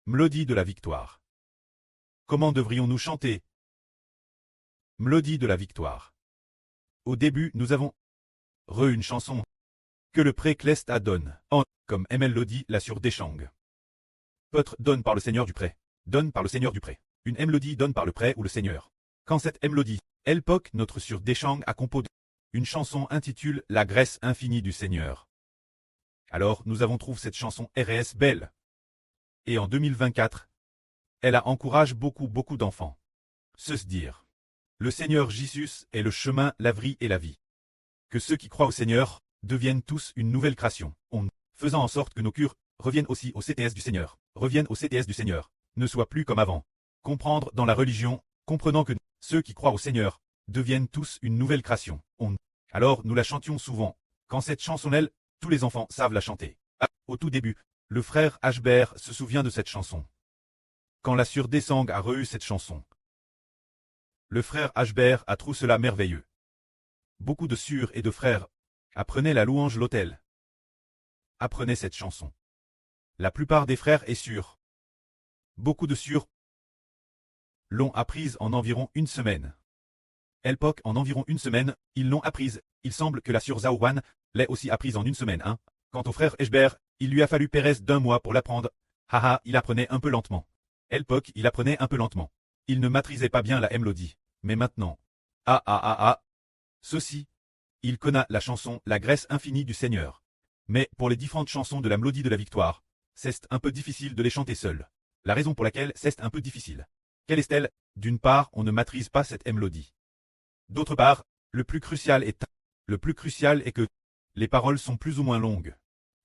Mélodie de la victoire. Comment devrions-nous chanter? Mélodie de la victoire. Au début, nous avons une chanson que le pré Clest a donne en comme mélodie la sur Deschang. Peut-être donne par le seigneur du pré. Donne par le seigneur du pré. Une mélodie donne par le pré ou le seigneur. Quand cette mélodie, Elpoc notre sur Deschang a composé une chanson intitule La Grèce infinie du Seigneur. Alors nous avons trouvé cette chanson RS belle. Et en 2024, elle a encouragé beaucoup d'enfants. Se dire. Le Seigneur Jésus est le chemin, la vie et la vie. Que ceux qui croient au Seigneur deviennent tous une nouvelle création. Faisant en sorte que nos cœurs reviennent aussi au CTS du Seigneur. Reviennent au CTS du Seigneur. Ne soient plus comme avant. Comprendre dans la religion, comprenant que ceux qui croient au Seigneur deviennent tous une nouvelle création. Alors nous la chantions souvent. Quand cette chansonnelle, tous les enfants savent la chanter. Au tout début, le frère Ashbert se souvient de cette chanson. Quand la sœur Desang a reçu cette chanson. Le frère Ashbert a trouvé cela merveilleux. Beaucoup de sœurs et de frères apprenaient la louange l'autel. Apprenaient cette chanson. La plupart des frères et sœurs. Beaucoup de sœurs l'ont apprise en environ une semaine. Elpoc en environ une semaine, ils l'ont apprise. Il semble que la sœur Zaouan l'ait aussi apprise en une semaine. Quant au frère Ashbert, il lui a fallu Pérez d'un mois pour l'apprendre. Il apprenait un peu lentement. Elpoc, il apprenait un peu lentement. Il ne maîtrisait pas bien la mélodie. Mais maintenant. Ceci. Il connaît la chanson La Grèce infinie du Seigneur. Mais pour les différentes chansons de la mélodie de la victoire, c'est un peu difficile de les chanter seul. La raison pour laquelle c'est un peu difficile. Quelle est-elle? D'une part, on ne maîtrise pas cette mélodie. D'autre part, le plus crucial est que les paroles sont plus ou moins longues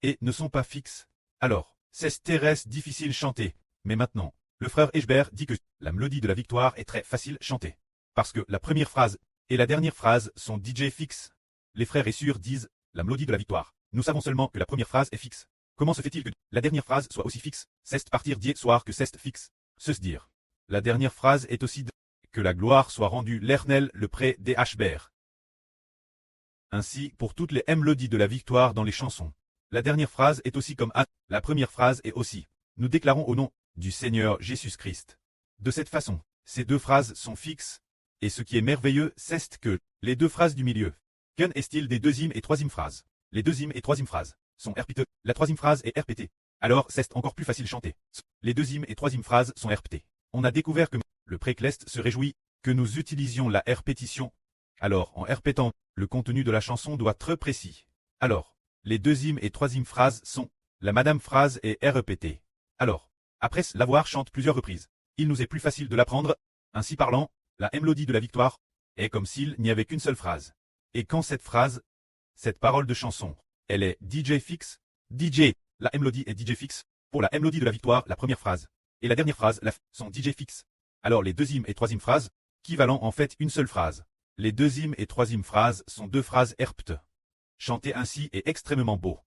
et ne sont pas fixes. Alors, c'est très difficile chanter. Mais maintenant, le frère Ashbert dit que la mélodie de la victoire est très facile chanter. Parce que la première phrase et la dernière phrase sont DJ fixes. Les frères et sœurs disent la mélodie de la victoire. Nous savons seulement que la première phrase est fixe. Comment se fait-il que la dernière phrase soit aussi fixe? C'est partir d'hier soir que c'est fixe. Se dire. La dernière phrase est aussi que la gloire soit rendue l'Éternel le pré des Ashbert. Ainsi, pour toutes les mélodies de la victoire dans les chansons. La dernière phrase est aussi comme la première phrase est aussi. Nous déclarons au nom du Seigneur Jésus-Christ. De cette façon, ces deux phrases sont fixes. Et ce qui est merveilleux, c'est que les deux phrases du milieu. Qu'un est-il des deuxième et troisième phrases? Les deuxième et troisième phrases sont répétées. La troisième phrase est répétée. Alors c'est encore plus facile chanter. Les deuxième et troisième phrases sont répétées. On a découvert que le précleste se réjouit que nous utilisions la répétition. Alors en répétant, le contenu de la chanson doit être précis. Alors, les deuxième et troisième phrases sont la madame phrase est répétée. Alors, après l'avoir chante plusieurs reprises, il nous est plus facile de l'apprendre. Ainsi parlant, la mélodie de la victoire est comme s'il n'y avait qu'une seule phrase. Et quand cette phrase, cette parole de chanson, elle est DJ fixe, DJ, la mélodie est DJ fixe, pour la mélodie de la victoire, la première phrase, et la dernière phrase, sont DJ fixe. Alors les deuxième et troisième phrases, qui valent en fait une seule phrase. Les deuxième et troisième phrases sont deux phrases répétées. Chanter ainsi est extrêmement beau.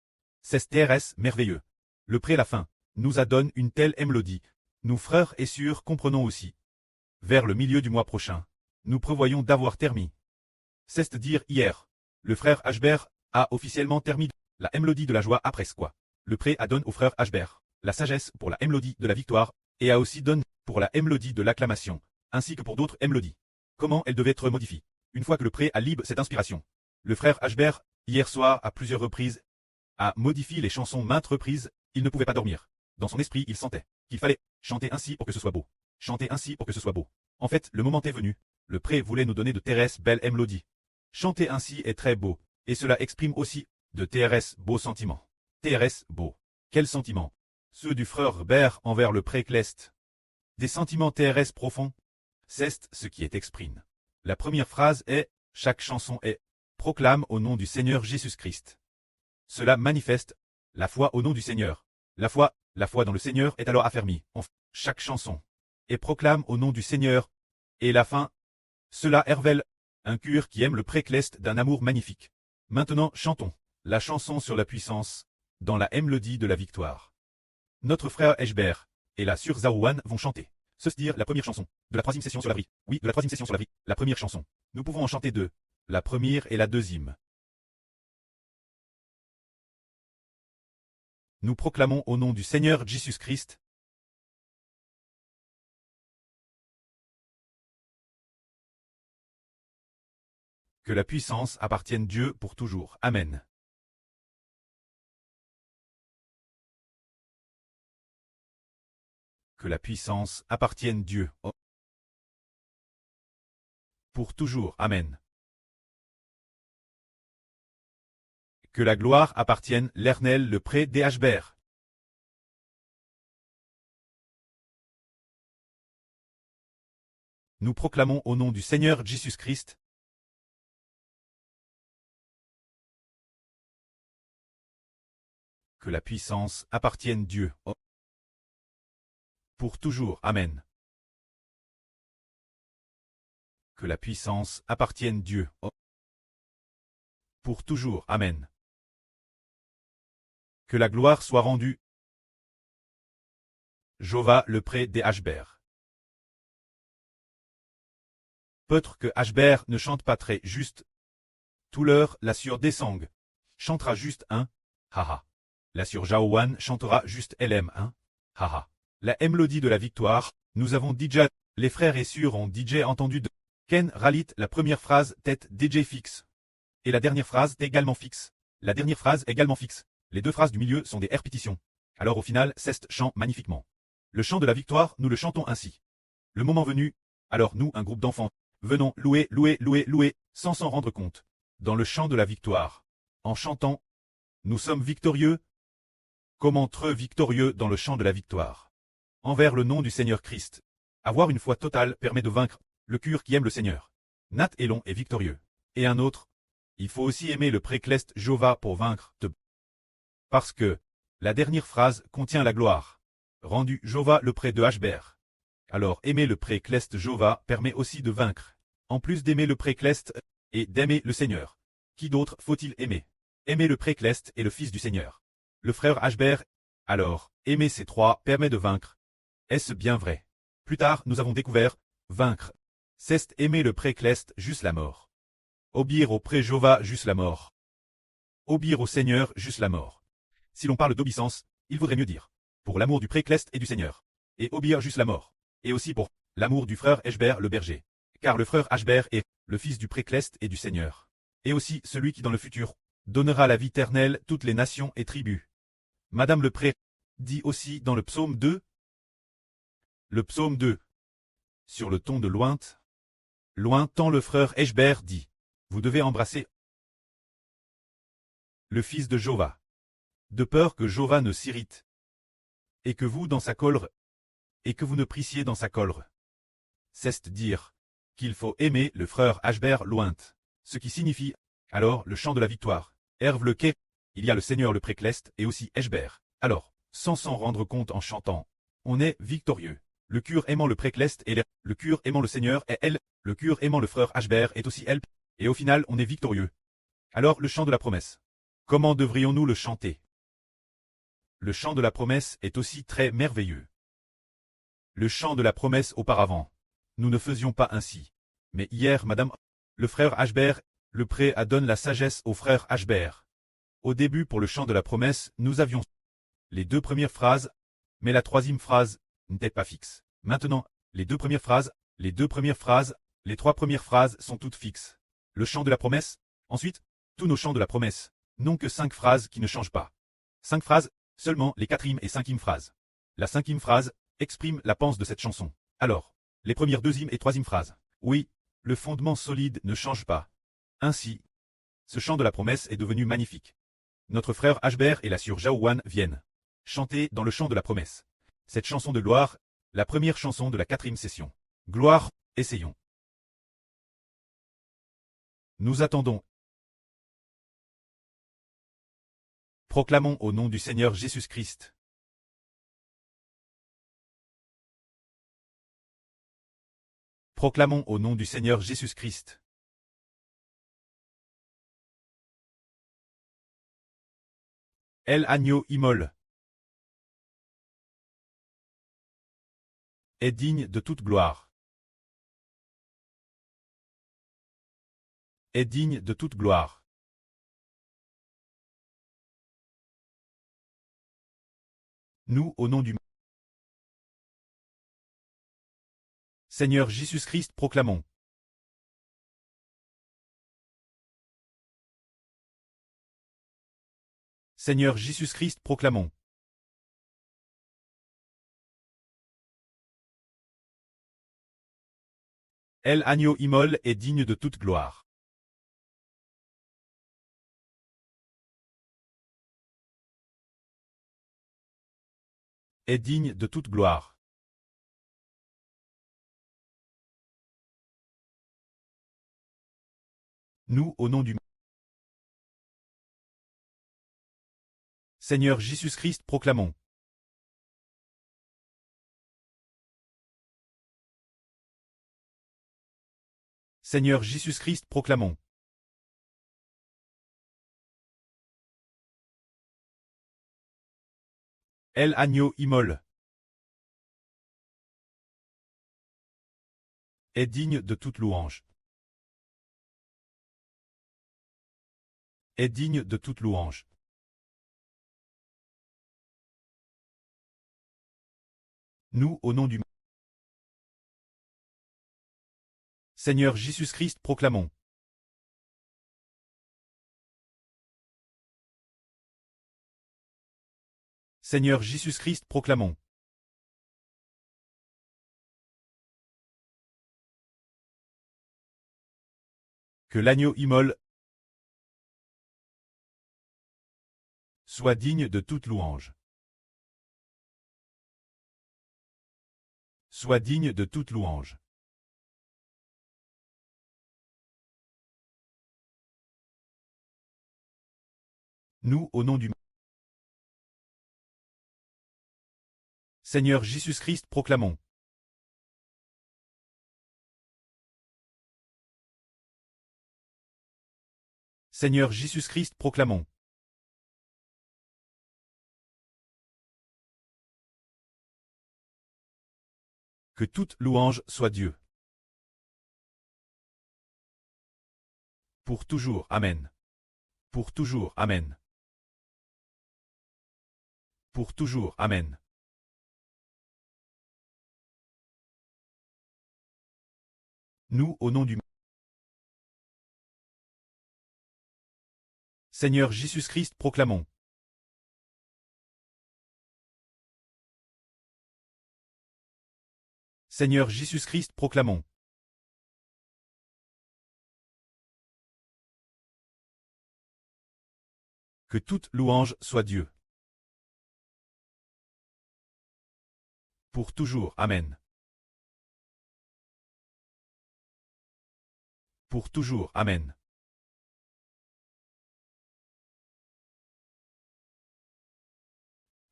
C'est TRS merveilleux. Le pré la fin, nous a donné une telle mélodie. Nous frères et sœurs comprenons aussi. Vers le milieu du mois prochain, nous prévoyons d'avoir terminé. C'est-à-dire hier, le frère Ashbert a officiellement terminé la mélodie de la joie après quoi. Le pré a donné au frère Ashbert la sagesse pour la mélodie de la victoire et a aussi donné pour la mélodie de l'acclamation, ainsi que pour d'autres mélodies. Comment elle devait être modifiée? Une fois que le pré a libre cette inspiration. Le frère Ashbert, hier soir à plusieurs reprises, a modifié les chansons maintes reprises, il ne pouvait pas dormir. Dans son esprit, il sentait qu'il fallait chanter ainsi pour que ce soit beau. Chanter ainsi pour que ce soit beau. En fait, le moment est venu. Le pré voulait nous donner de TRS belles mélodies. Chanter ainsi est très beau, et cela exprime aussi de TRS beaux sentiments. TRS beau. Quels sentiments? Ceux du frère Bert envers le précleste. Des sentiments TRS profonds. C'est ce qui est exprimé. La première phrase est, chaque chanson est, proclame au nom du Seigneur Jésus-Christ. Cela manifeste la foi au nom du Seigneur. La foi dans le Seigneur est alors affermie. Chaque chanson et proclame au nom du Seigneur. Et la fin, cela révèle un cœur qui aime le précleste d'un amour magnifique. Maintenant chantons la chanson sur la puissance, dans la mélodie de la victoire. Notre frère Ashbert et la sœur Zaouan vont chanter. Se dire la première chanson, de la troisième session sur la vie. Oui, de la troisième session sur la vie, la première chanson. Nous pouvons en chanter deux, la première et la deuxième. Nous proclamons au nom du Seigneur Jésus-Christ, Que la puissance appartienne Dieu pour toujours. Amen. Que la puissance appartienne Dieu pour toujours. Amen. Que la gloire appartienne l'Éternel le pré d'Éhbert. Nous proclamons au nom du Seigneur Jésus-Christ que la puissance appartienne Dieu pour toujours. Amen. Que la puissance appartienne Dieu pour toujours. Amen. Que la gloire soit rendue Jova le pré d'Éhbert. Peut-être que Hbert ne chante pas très juste. Tout l'heure, la sur Desang chantera juste un, haha. La sur Jaowan chantera juste LM1, haha. La mélodie de la victoire, nous avons DJ, les frères et sœurs ont DJ entendu de Ken Ralit la première phrase tête DJ fixe. Et la dernière phrase est également fixe. La dernière phrase également fixe. Les deux phrases du milieu sont des répétitions. Alors au final, Cest chante magnifiquement. Le chant de la victoire, nous le chantons ainsi. Le moment venu, alors nous, un groupe d'enfants, venons louer, louer, louer, louer, sans s'en rendre compte. Dans le chant de la victoire. En chantant, nous sommes victorieux. Comment très victorieux dans le chant de la victoire. Envers le nom du Seigneur Christ. Avoir une foi totale permet de vaincre le cœur qui aime le Seigneur. Nat est long et victorieux. Et un autre. Il faut aussi aimer le précleste Jova pour vaincre te. Parce que la dernière phrase contient la gloire. Rendu Jova le pré de Hbert. Alors aimer le précleste Jova permet aussi de vaincre. En plus d'aimer le précleste et d'aimer le Seigneur. Qui d'autre faut-il aimer? Aimer le précleste et le Fils du Seigneur. Le frère Hbert. Alors, aimer ces trois permet de vaincre. Est-ce bien vrai? Plus tard, nous avons découvert, vaincre. C'est aimer le précleste juste la mort. Obéir au pré-Jova juste la mort. Obéir au Seigneur juste la mort. Si l'on parle d'obéissance, il vaudrait mieux dire, pour l'amour du précleste et du Seigneur. Et obéir juste la mort. Et aussi pour l'amour du frère Hbert le berger. Car le frère Hbert est le fils du précleste et du Seigneur. Et aussi celui qui dans le futur donnera la vie éternelle toutes les nations et tribus. Madame le pré dit aussi dans le psaume 2. Le psaume 2. Sur le ton de lointain le frère Hbert dit. Vous devez embrasser le fils de Jova. De peur que Jova ne s'irrite. Et que vous dans sa colère. Et que vous ne prissiez dans sa colère. C'est dire qu'il faut aimer le frère Hbert lointain. Ce qui signifie, alors, le chant de la victoire. Herve le quai. Il y a le Seigneur le précleste et aussi Hbert. Alors, sans s'en rendre compte en chantant, on est victorieux. Le cœur aimant le précleste et le cœur aimant le Seigneur est elle, le cœur aimant le frère Hbert est aussi elle, et au final on est victorieux. Alors le chant de la promesse. Comment devrions-nous le chanter? Le chant de la promesse est aussi très merveilleux. Le chant de la promesse auparavant. Nous ne faisions pas ainsi. Mais hier, madame, le frère Hbert, le pré a donné la sagesse au frère Hbert. Au début pour le chant de la promesse, nous avions les deux premières phrases, mais la troisième phrase n'était pas fixe. Maintenant, les deux premières phrases, les trois premières phrases sont toutes fixes. Le chant de la promesse, ensuite, tous nos chants de la promesse, n'ont que 5 phrases qui ne changent pas. 5 phrases, seulement les quatrième et cinquième phrases. La cinquième phrase exprime la pensée de cette chanson. Alors, les premières deuxième et troisième phrases. Oui, le fondement solide ne change pas. Ainsi, ce chant de la promesse est devenu magnifique. Notre frère Hbert et la sœur Jaowan viennent chanter dans le chant de la promesse. Cette chanson de gloire, la première chanson de la 4e session. Gloire, essayons. Nous attendons. Proclamons au nom du Seigneur Jésus-Christ. Proclamons au nom du Seigneur Jésus-Christ. El agneau immole est digne de toute gloire. Est digne de toute gloire. Nous, au nom du Seigneur Jésus-Christ, proclamons. Seigneur Jésus-Christ, proclamons. El agneau immole est digne de toute gloire. Est digne de toute gloire. Nous, au nom du Seigneur Jésus-Christ, proclamons. Seigneur Jésus-Christ, proclamons. El agneau immole est digne de toute louange. Est digne de toute louange. Nous, au nom du Seigneur Jésus-Christ, proclamons. Seigneur Jésus-Christ, proclamons. Que l'agneau immole soit digne de toute louange. Soit digne de toute louange. Nous, au nom du Seigneur Jésus-Christ, proclamons. Seigneur Jésus-Christ, proclamons. Que toute louange soit Dieu. Pour toujours, Amen. Pour toujours, Amen. Pour toujours, Amen. Nous, au nom du Seigneur Jésus-Christ, proclamons. Seigneur Jésus-Christ, proclamons. Que toute louange soit Dieu. Pour toujours, Amen. Pour toujours, Amen.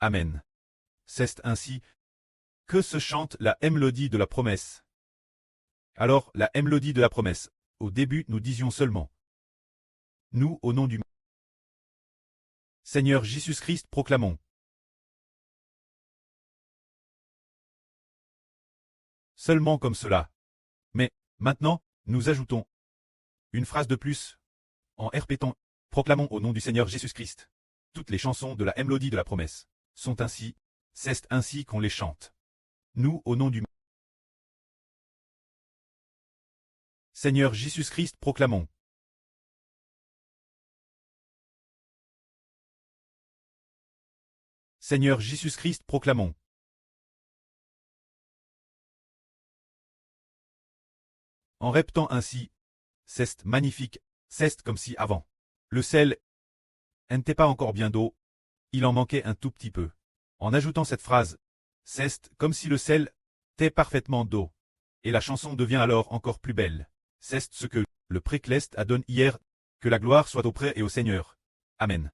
Amen. C'est ainsi que se chante la mélodie de la promesse. Alors, la mélodie de la promesse. Au début, nous disions seulement. Nous, au nom du Seigneur Jésus-Christ, proclamons. Seulement comme cela. Mais, maintenant, nous ajoutons une phrase de plus. En répétant, proclamons au nom du Seigneur Jésus-Christ. Toutes les chansons de la mélodie de la promesse sont ainsi, c'est ainsi qu'on les chante. Nous, au nom du Seigneur Jésus-Christ, proclamons. Seigneur Jésus-Christ, proclamons. En répétant ainsi, c'est magnifique, c'est comme si avant. Le sel n'était pas encore bien d'eau, il en manquait un tout petit peu. En ajoutant cette phrase, c'est comme si le sel était parfaitement d'eau. Et la chanson devient alors encore plus belle. C'est ce que le précleste a donné hier, que la gloire soit auprès et au Seigneur. Amen.